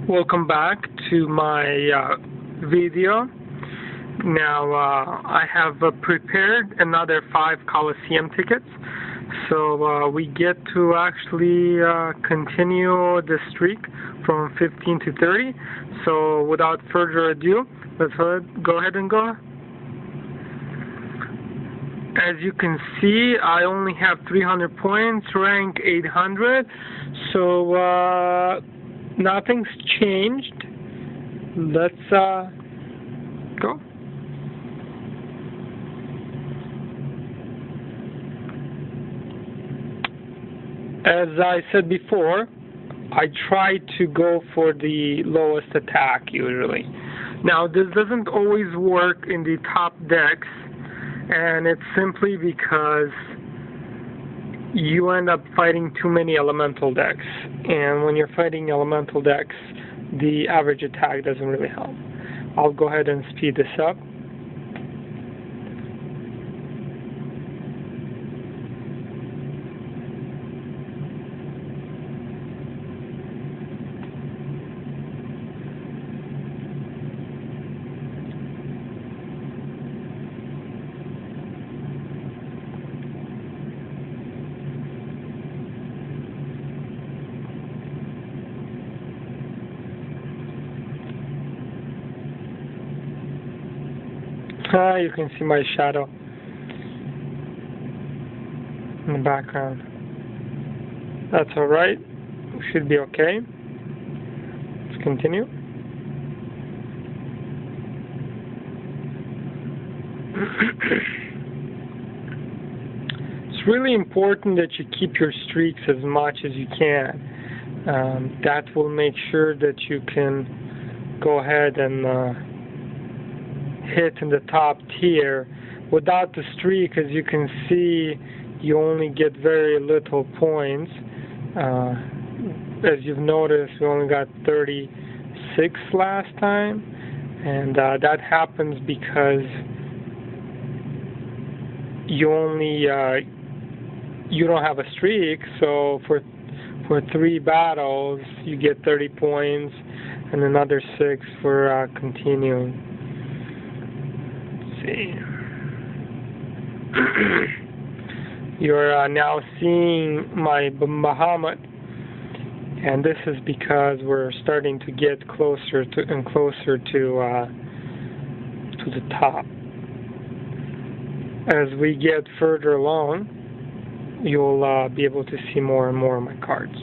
Welcome back to my video. Now I have prepared another 5 Coliseum tickets, so we get to actually continue the streak from 15 to 30. So without further ado, let's go ahead and go. As you can see, I only have 300 points, rank 800, so nothing's changed. Let's go. As I said before, I try to go for the lowest attack usually. Now this doesn't always work in the top decks, and it's simply because you end up fighting too many elemental decks, and when you're fighting elemental decks, the average attack doesn't really help. I'll go ahead and speed this up. You can see my shadow in the background. That's alright. We should be okay. Let's continue. It's really important that you keep your streaks as much as you can. That will make sure that you can go ahead and hit in the top tier. Without the streak, as you can see, you only get very little points. As you've noticed, we only got 36 last time, and that happens because you don't have a streak. So for 3 battles you get 30 points and another 6 for continuing. You're now seeing my Bahamut, and this is because we're starting to get closer to and closer to the top. As we get further along, you'll be able to see more and more of my cards.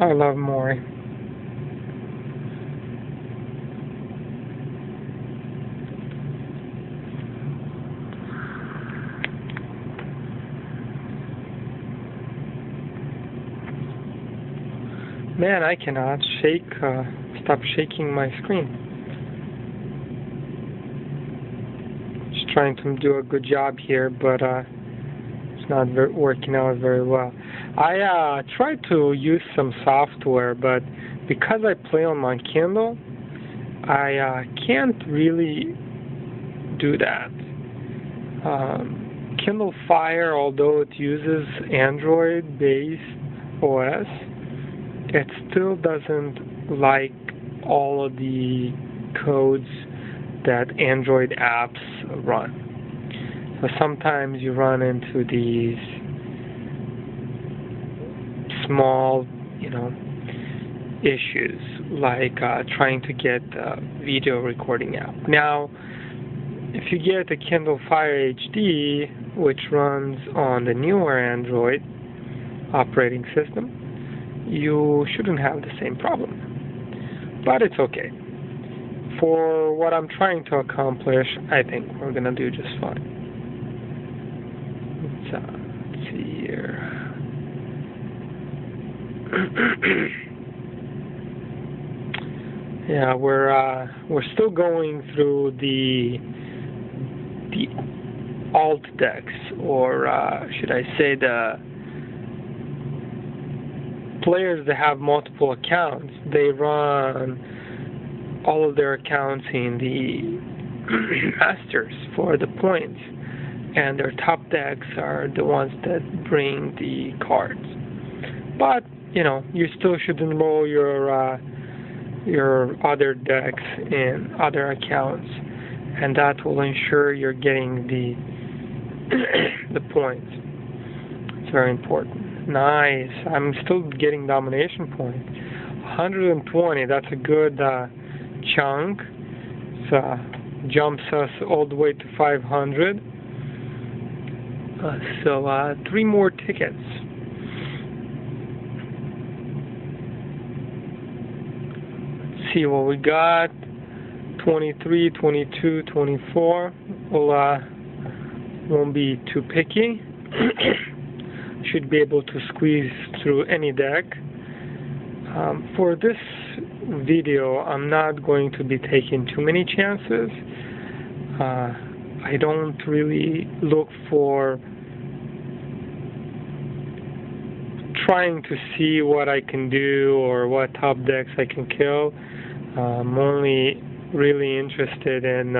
I love Mori. Man, I cannot stop shaking my screen. Just trying to do a good job here, but it's not working out very well. I tried to use some software, but because I play on my Kindle, I can't really do that. Kindle Fire, although it uses Android-based OS, it still doesn't like all of the codes that Android apps run. So sometimes you run into these small, issues, like trying to get a video recording app. Now, if you get a Kindle Fire HD, which runs on the newer Android operating system, you shouldn't have the same problem. But it's okay. For what I'm trying to accomplish, I think we're going to do just fine. Let's see here. Yeah, we're still going through the alt decks, or should I say the players that have multiple accounts. They run all of their accounts in the masters for the points, and their top decks are the ones that bring the cards. But you still should enroll your other decks in other accounts, and that will ensure you're getting the the points. It's very important. Nice. I'm still getting domination points. 120. That's a good chunk. So jumps us all the way to 500. So 3 more tickets. Let's see what we got. 23, 22, 24. Well, won't be too picky. Should be able to squeeze through any deck. For this video, I'm not going to be taking too many chances. I don't really look for trying to see what I can do or what top decks I can kill. I'm only really interested in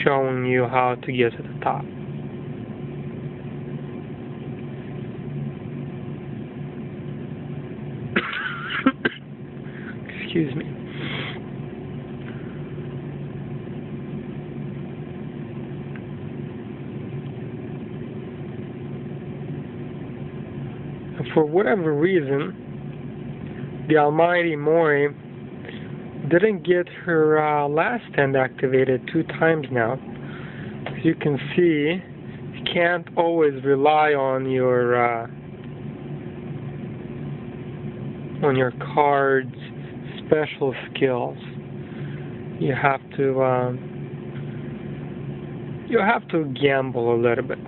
showing you how to get to the top. Excuse me. And for whatever reason, the almighty Mori didn't get her last stand activated 2 times now. As you can see, you can't always rely on your card's special skills. You have to gamble a little bit.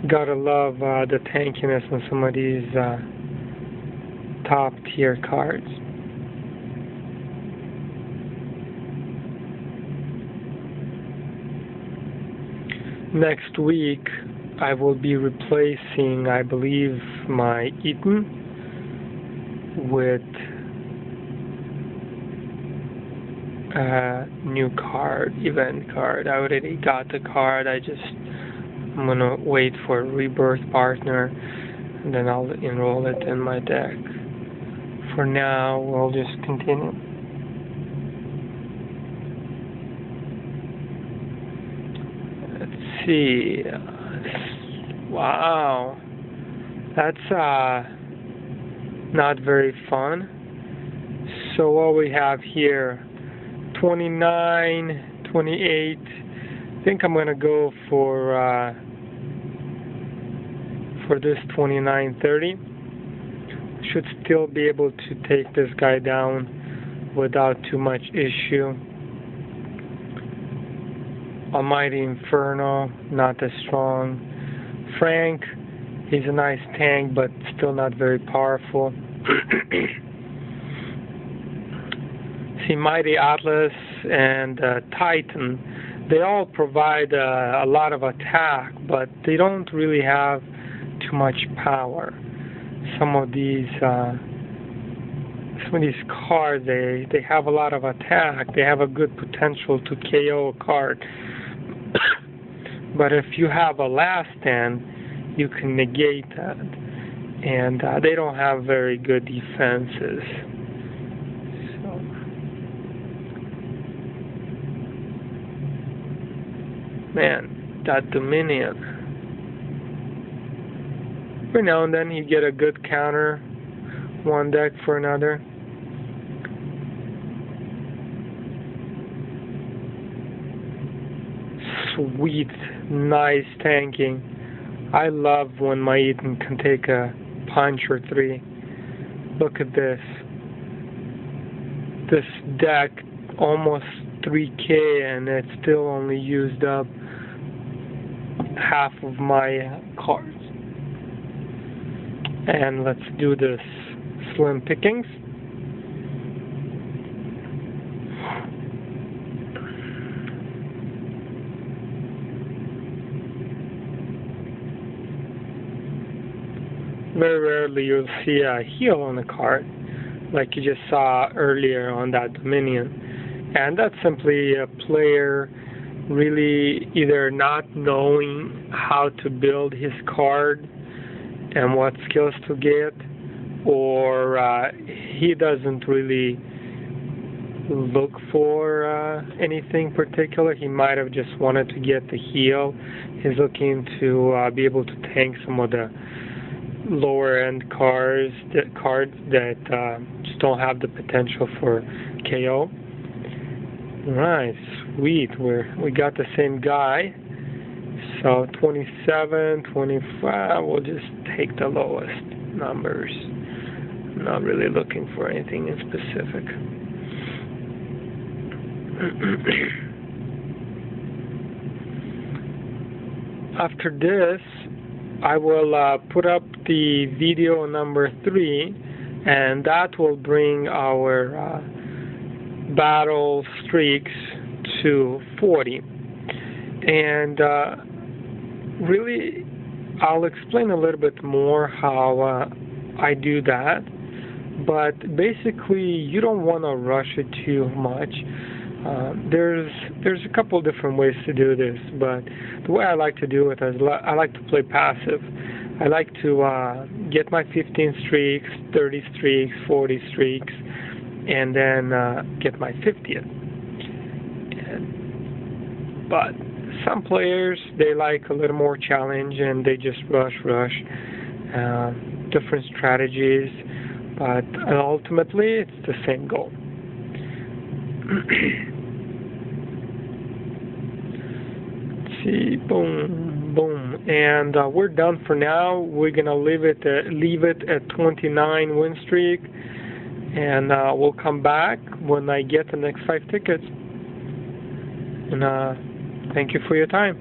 Gotta love the tankiness on some of these top tier cards. Next week I will be replacing, I believe, my Eaton with a new card, event card. I already got the card. I'm gonna wait for a rebirth partner, and then I'll enroll it in my deck. For now, we'll just continue. Let's see. Wow, that's not very fun. So what we have here, 29, 28. I think I'm gonna go for this 29-30. Should still be able to take this guy down without too much issue. Almighty Inferno, not as strong. Frank, he's a nice tank, but still not very powerful. See, Mighty Atlas and Titan, they all provide a lot of attack, but they don't really have too much power. Some of these cards, they have a lot of attack. They have a good potential to KO a card. But if you have a last stand, you can negate that. And they don't have very good defenses. So, man, that Dominion. Every now and then you get a good counter, one deck for another. Sweet, nice tanking. I love when my Eaton can take a punch or 3. Look at this. This deck, almost 3K, and it still only used up half of my cards. And let's do this slim pickings. very rarely you'll see a heel on the card, like you just saw earlier on that Dominion. And that's simply a player really either not knowing how to build his card and what skills to get, or he doesn't really look for anything particular. He might have just wanted to get the heel. He's looking to be able to tank some of the lower end cards that just don't have the potential for KO. Right, sweet. We got the same guy. So 27, 25. We'll just take the lowest numbers. I'm not really looking for anything in specific. After this, I will put up the video number 3, and that will bring our battle streaks to 40. And really, I'll explain a little bit more how I do that. But basically, you don't want to rush it too much. There's a couple different ways to do this, but the way I like to do it is I like to play passive. I like to get my 15 streaks, 30 streaks, 40 streaks, and then get my 50th. But some players, they like a little more challenge and they just rush. Different strategies, but ultimately it's the same goal. See, boom, and we're done for now. We're gonna leave it at 29 win streak, and we'll come back when I get the next 5 tickets. And thank you for your time.